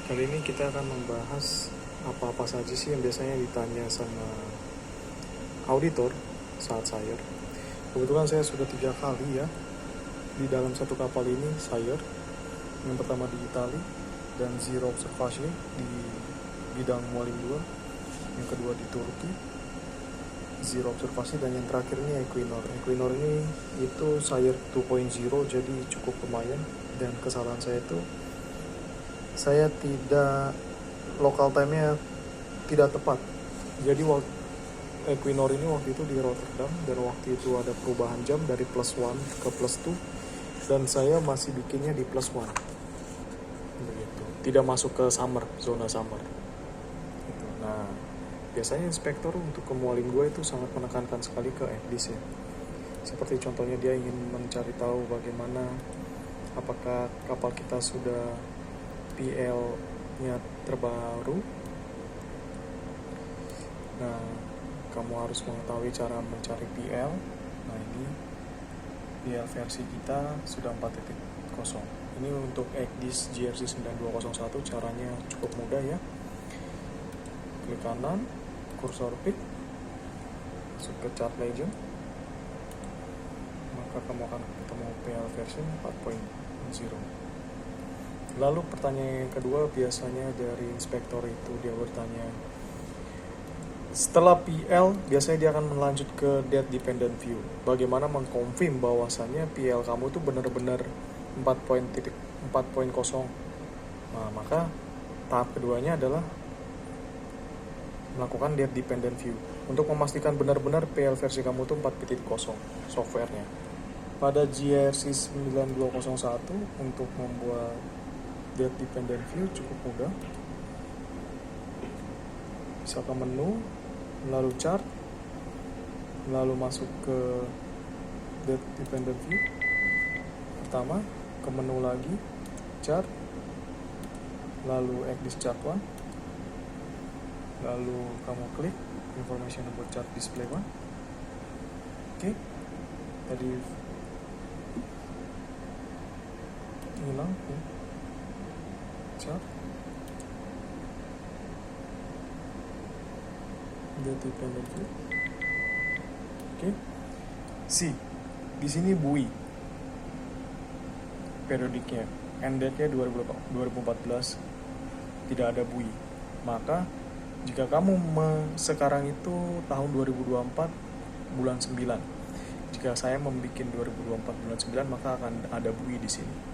Kali ini kita akan membahas apa-apa saja sih yang biasanya ditanya sama auditor saat SIRE. Kebetulan saya sudah 3 kali ya di dalam satu kapal ini SIRE. Yang pertama di Italia dan Zero Observation di bidang Mualim 2. Yang kedua di Turki, Zero Observasi, dan yang terakhir ini Equinor. Equinor ini itu SIRE 2.0, jadi cukup lumayan. Dan kesalahan saya itu saya tidak local time-nya tidak tepat. Jadi waktu Equinor ini waktu itu di Rotterdam, dan waktu itu ada perubahan jam dari +1 ke +2, dan saya masih bikinnya di +1. Begitu. Tidak masuk ke summer, zona summer. Gitu. Nah, biasanya inspektor untuk ke Mualim 2 itu sangat menekankan sekali ke FDC. Seperti contohnya dia ingin mencari tahu bagaimana apakah kapal kita sudah PL-nya terbaru. Nah, kamu harus mengetahui cara mencari PL. Nah, ini PL versi kita sudah 4.0. Ini untuk ECDIS GRC 9201, caranya cukup mudah ya. Klik kanan, kursor pick, masuk ke chart legend, maka kamu akan ketemu PL versi 4.0. Lalu pertanyaan yang kedua biasanya dari inspektor itu dia bertanya, setelah PL biasanya dia akan melanjut ke date dependent view. Bagaimana mengkonfirm bahwasannya PL kamu itu benar-benar 4.0. Nah, maka tahap keduanya adalah melakukan date dependent view untuk memastikan benar-benar PL versi kamu itu 4.0 softwarenya. Pada GRC 9201 untuk membuat date dependent view cukup mudah. Bisa ke menu, lalu chart, lalu masuk ke date dependent view. Pertama, ke menu lagi, chart, lalu ECDIS chart 1, lalu kamu klik information about chart display 1. Oke, tadi hilang ya. Chart, date dependent view. Oke. C, di sini buoy periodiknya, end date-nya 2014, tidak ada buoy. Maka jika kamu sekarang itu tahun 2024 bulan 9, jika saya membuat 2024 bulan 9, maka akan ada buoy di sini.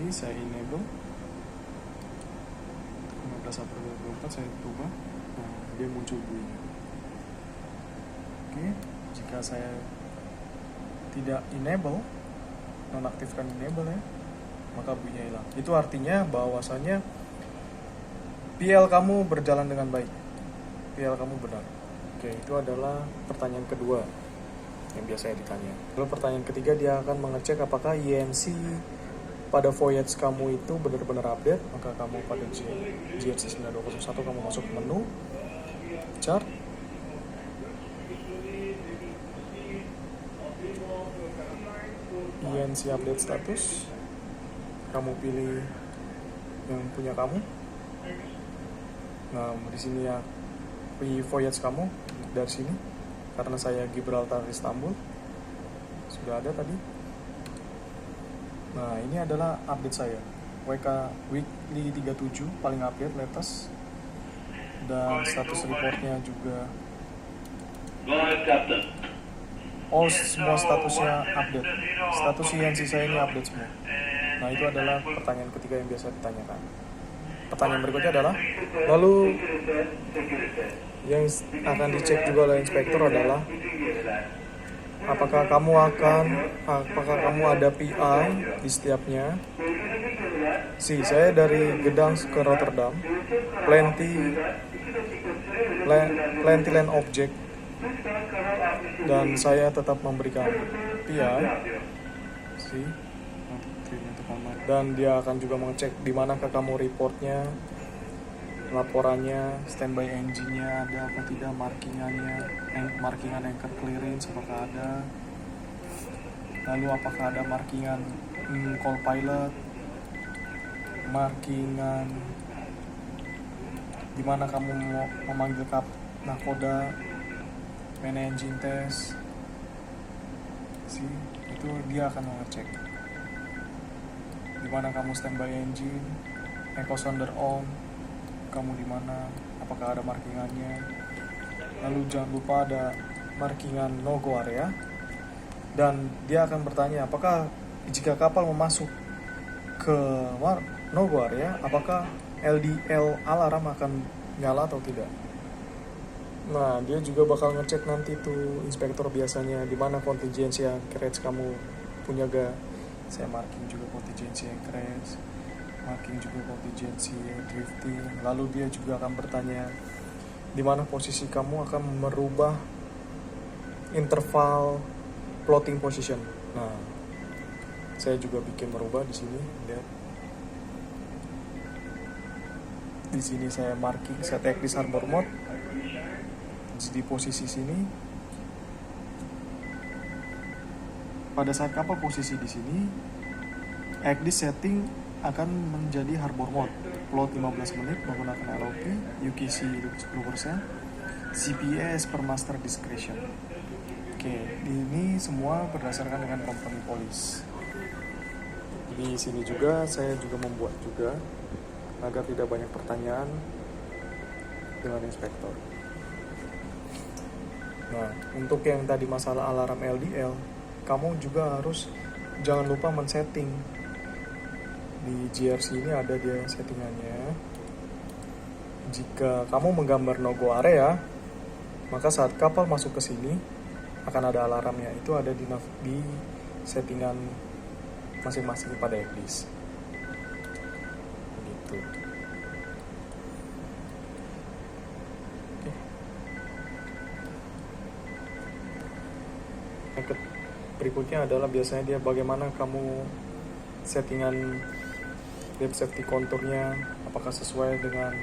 Saya enable 15 April 2024, saya ubah. Nah, dia muncul buoy-nya. Oke, jika saya tidak enable, nonaktifkan enable ya, maka buoy-nya hilang. Itu artinya bahwasanya PL kamu berjalan dengan baik, PL kamu benar. Oke, itu adalah pertanyaan kedua yang biasanya ditanya. Lalu pertanyaan ketiga, dia akan mengecek apakah INC pada voyage kamu itu benar-benar update. Maka kamu pada GRC 9201 kamu masuk ke menu chart, INC update status, kamu pilih yang punya kamu. Nah, di sini ya voyage kamu dari sini, karena saya Gibraltar Istanbul sudah ada tadi. Nah, ini adalah update saya, WK Weekly 37 paling update latest, dan status reportnya juga semua statusnya update. Status INC saya ini update semua. Nah, itu adalah pertanyaan ketiga yang biasa ditanyakan. Pertanyaan berikutnya adalah, lalu yang akan dicek juga oleh inspektor adalah apakah kamu ada PI di setiapnya. Saya dari Gdansk ke Rotterdam, plenty land object, dan saya tetap memberikan PI. untuk kamar. Dan dia akan juga mengecek di manakah kamu reportnya, laporannya, standby engine-nya ada apa tidak, markingan anchor clearance apakah ada, lalu apakah ada markingan call pilot, markingan di mana kamu mau memanggil nakoda, main engine test, itu dia akan mengecek di mana kamu standby engine, echo sounder on, kamu di mana, apakah ada markingannya. Lalu jangan lupa ada markingan no go area, dan dia akan bertanya apakah jika kapal memasuk ke no go area, apakah LDL alarm akan nyala atau tidak. Nah, dia juga bakal ngecek nanti tuh inspektor biasanya di mana contingency crash kamu punya ga. Saya marking juga contingency crash, marking juga contingency drifting. Lalu dia juga akan bertanya di mana posisi kamu akan merubah interval floating position. Nah, saya juga bikin merubah di sini, lihat. Di sini saya marking set ECDIS harbor mode di posisi sini. Pada saat kapal posisi di sini, ECDIS setting akan menjadi harbor mode, float 15 menit menggunakan LOP, UKC 10%, CPS per master discretion. Oke, ini semua berdasarkan dengan company policy. Di sini juga saya juga membuat juga agar tidak banyak pertanyaan dengan inspektor. Nah, untuk yang tadi masalah alarm LDL, kamu juga harus jangan lupa men-setting. Di GRC ini ada dia settingannya. Jika kamu menggambar no go area, maka saat kapal masuk ke sini akan ada alarmnya. Itu ada di settingan masing-masing pada ECDIS. Begitu. Oke. Berikutnya adalah biasanya dia bagaimana kamu settingan depth safety contournya, apakah sesuai dengan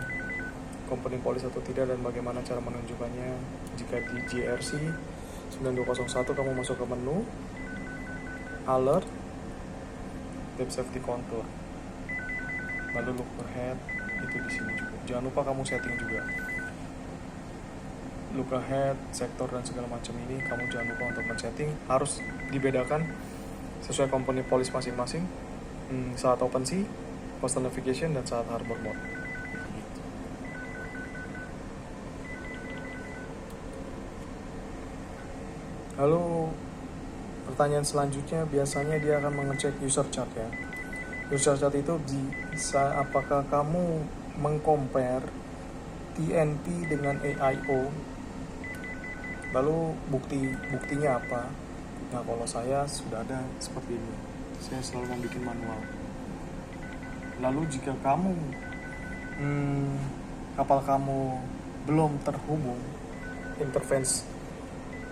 company policy atau tidak, dan bagaimana cara menunjukkannya. Jika di GRC 9201 kamu masuk ke menu alert depth safety contour, lalu look ahead, itu di sini juga. Jangan lupa kamu setting juga look ahead, sektor dan segala macam ini kamu jangan lupa untuk men-setting. Harus dibedakan sesuai company policy masing-masing, saat open sea, coastal navigation, dan saat harbor mode. Lalu pertanyaan selanjutnya biasanya dia akan mengecek user chart ya. User chart itu bisa apakah kamu mengcompare TNP dengan AIO, lalu buktinya apa. Nah, kalau saya sudah ada seperti ini, saya selalu membuat manual. Lalu jika kamu kapal kamu belum terhubung, interface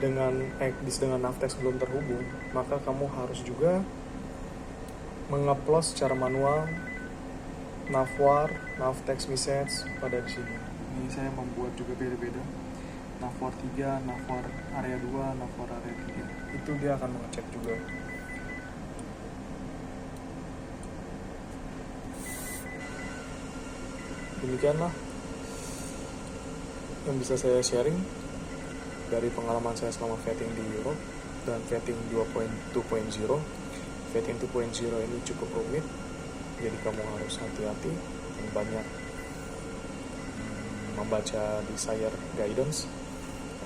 dengan ECDIS dengan Navtex belum terhubung, maka kamu harus juga mengupload secara manual Navwar, Navtex message pada di sini. Ini saya membuat juga beda-beda. Navwar 3, Navwar area 2, Navwar area 3. Itu dia akan mengecek juga. Demikianlah yang bisa saya sharing dari pengalaman saya selama vetting di Europe dan vetting 2.0. Vetting 2.0 ini cukup rumit, jadi kamu harus hati-hati dan banyak membaca di SIRE guidance,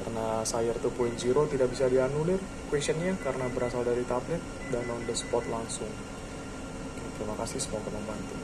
karena SIRE 2.0 tidak bisa dianulir questionnya karena berasal dari tablet dan on the spot langsung. Oke, terima kasih, semoga membantu.